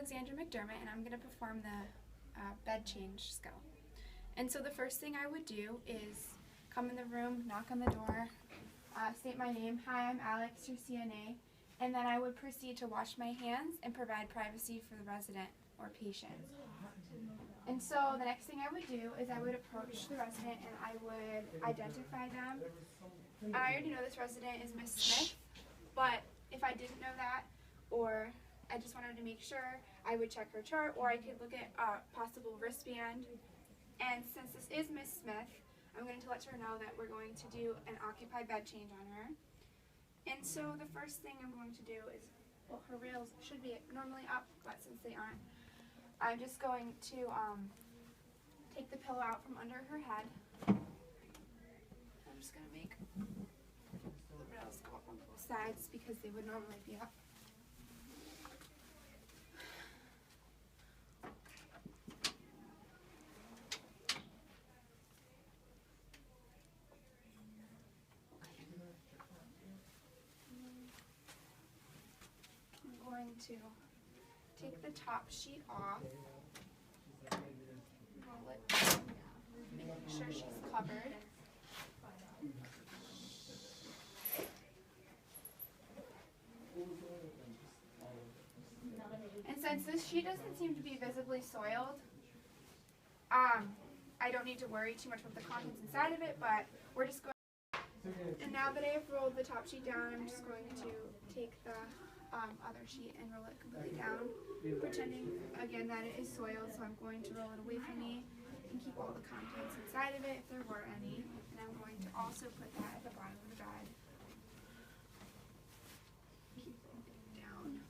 Alexandra McDermott, and I'm going to perform the bed change skill. And so the first thing I would do is come in the room, knock on the door, state my name. Hi, I'm Alex, your CNA. And then I would proceed to wash my hands and provide privacy for the resident or patient. And so the next thing I would do is I would approach the resident and I would identify them. I already know this resident is Miss Smith, but if I didn't know that, or I just wanted to make sure, I would check her chart, or I could look at a possible wristband. And since this is Miss Smith, I'm going to let her know that we're going to do an occupied bed change on her. And so the first thing I'm going to do is, well, her rails should be normally up, but since they aren't, I'm just going to take the pillow out from under her head. I'm just going to make the rails go up on both sides because they would normally be up. I'm going to take the top sheet off, roll it, making sure she's covered. And since this sheet doesn't seem to be visibly soiled, I don't need to worry too much about the contents inside of it, but we're just going. And now that I have rolled the top sheet down, I'm just going to take the other sheet and roll it completely down, pretending again that it is soiled, so I'm going to roll it away from me and keep all the contents inside of it if there were any. And I'm going to also put that at the bottom of the bed. Keep it down.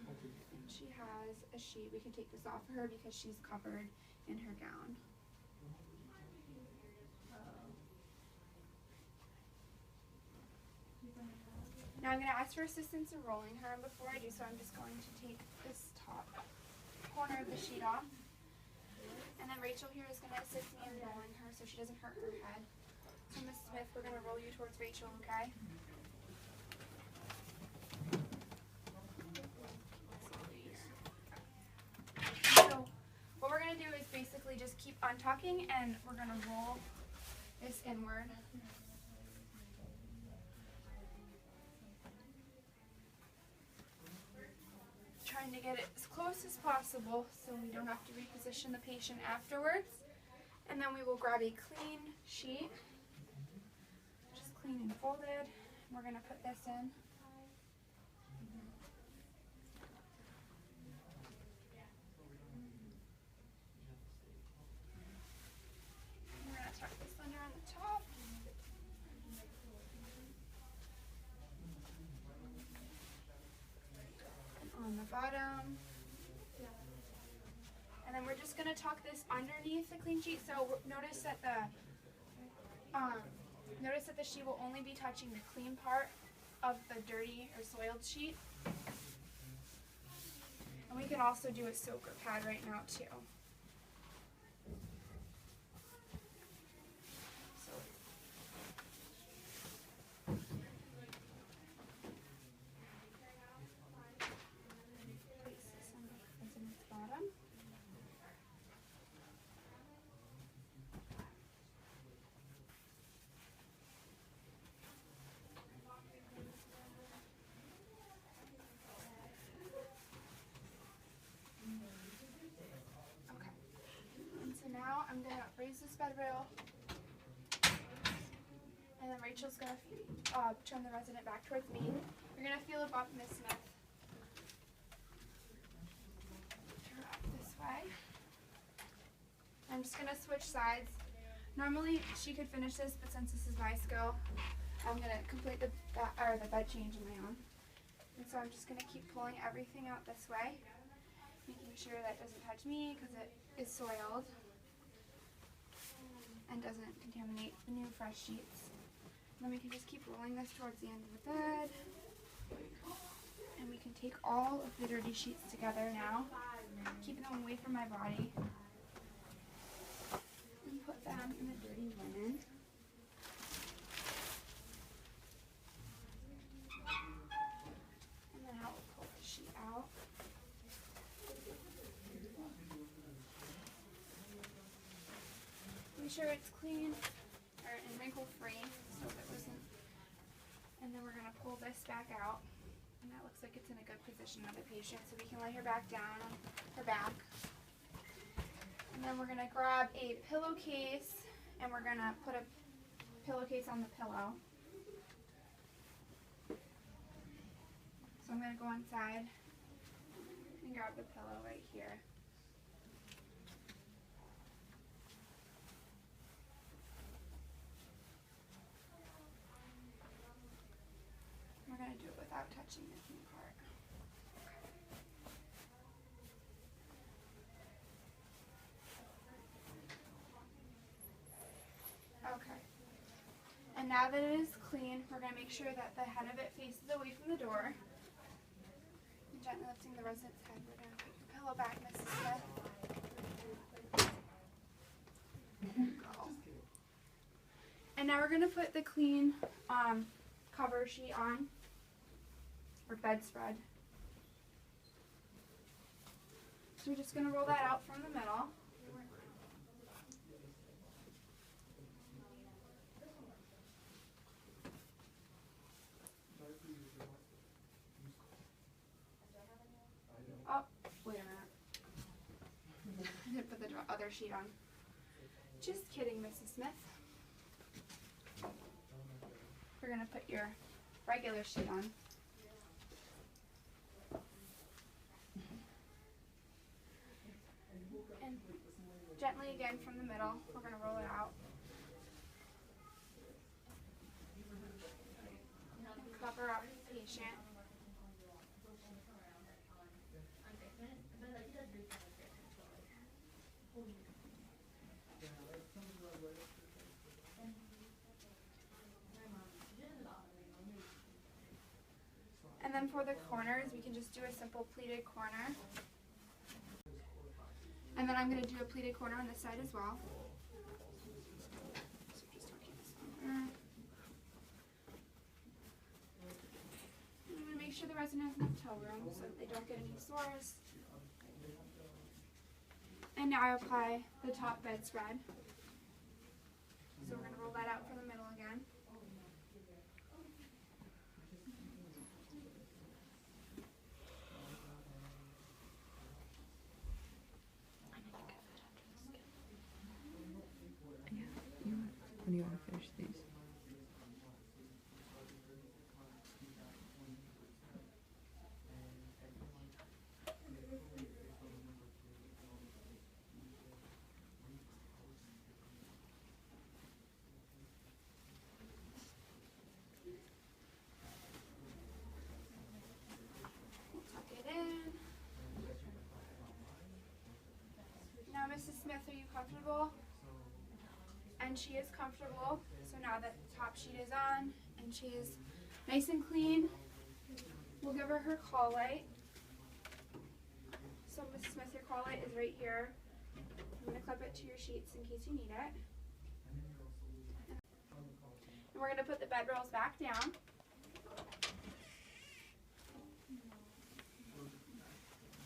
And she has a sheet. We can take this off of her because she's covered in her gown. Now I'm going to ask for assistance in rolling her, and before I do so, I'm just going to take this top corner of the sheet off. And then Rachel here is going to assist me in rolling her so she doesn't hurt her head. So Miss Smith, we're going to roll you towards Rachel, okay? So what we're going to do is basically just keep untucking, and we're going to roll this inward. Trying to get it as close as possible so we don't have to reposition the patient afterwards. And then we will grab a clean sheet, just clean and folded. We're going to put this in. We're going to tuck this under on the top. On the bottom, and then we're just going to tuck this underneath the clean sheet. So notice that the sheet will only be touching the clean part of the dirty or soiled sheet. And we can also do a soaker pad right now too. Now I'm going to raise this bed rail, and then Rachel's going to turn the resident back towards me. You're going to feel a bump, Miss Smith. Turn up this way. I'm just going to switch sides. Normally she could finish this, but since this is my skill, I'm going to complete the bed change on my own. And so I'm just going to keep pulling everything out this way, making sure that doesn't touch me because it is soiled and doesn't contaminate the new fresh sheets. And then we can just keep rolling this towards the end of the bed. And we can take all of the dirty sheets together now, keeping them away from my body. And put them in the dirty linen. And then I will pull the sheet out. sure it's clean and wrinkle free so that it wasn't. And then we're going to pull this back out. And that looks like it's in a good position on the patient, so we can lay her back down on her back. And then we're going to grab a pillowcase and we're going to put a pillowcase on the pillow. So I'm going to go inside and grab the pillow right here. We're going to do it without touching this new part. Okay. And now that it is clean, we're going to make sure that the head of it faces away from the door. And gently lifting the resident's head, we're going to put your pillow back, Mrs. Smith. Go. And now we're going to put the clean cover sheet on, or bedspread. So we're just going to roll that out from the middle. Oh, wait a minute. I didn't put the other sheet on. Just kidding, Mrs. Smith. We're going to put your regular sheet on. And gently again from the middle, we're going to roll it out. And cover up the patient. And then for the corners, we can just do a simple pleated corner. And then I'm going to do a pleated corner on this side as well. So just tucking this over. I'm going to make sure the resident has enough toe room so that they don't get any sores. And now I apply the top bedspread. So we're going to roll that out from the middle again. When do you want to finish these? We'll tuck it in. Now, Mrs. Smith, are you comfortable? And she is comfortable. So now that the top sheet is on and she is nice and clean, we'll give her her call light. So Mrs. Smith, your call light is right here. I'm going to clip it to your sheets in case you need it. And we're going to put the bed rolls back down.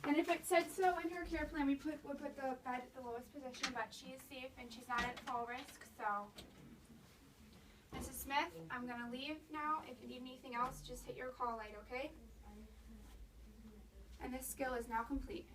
And if it said so in her care plan, we would put the bed at the lowest position, but she is safe and she's not at fall risk. So, Mrs. Smith, I'm going to leave now. If you need anything else, just hit your call light, okay? And this skill is now complete.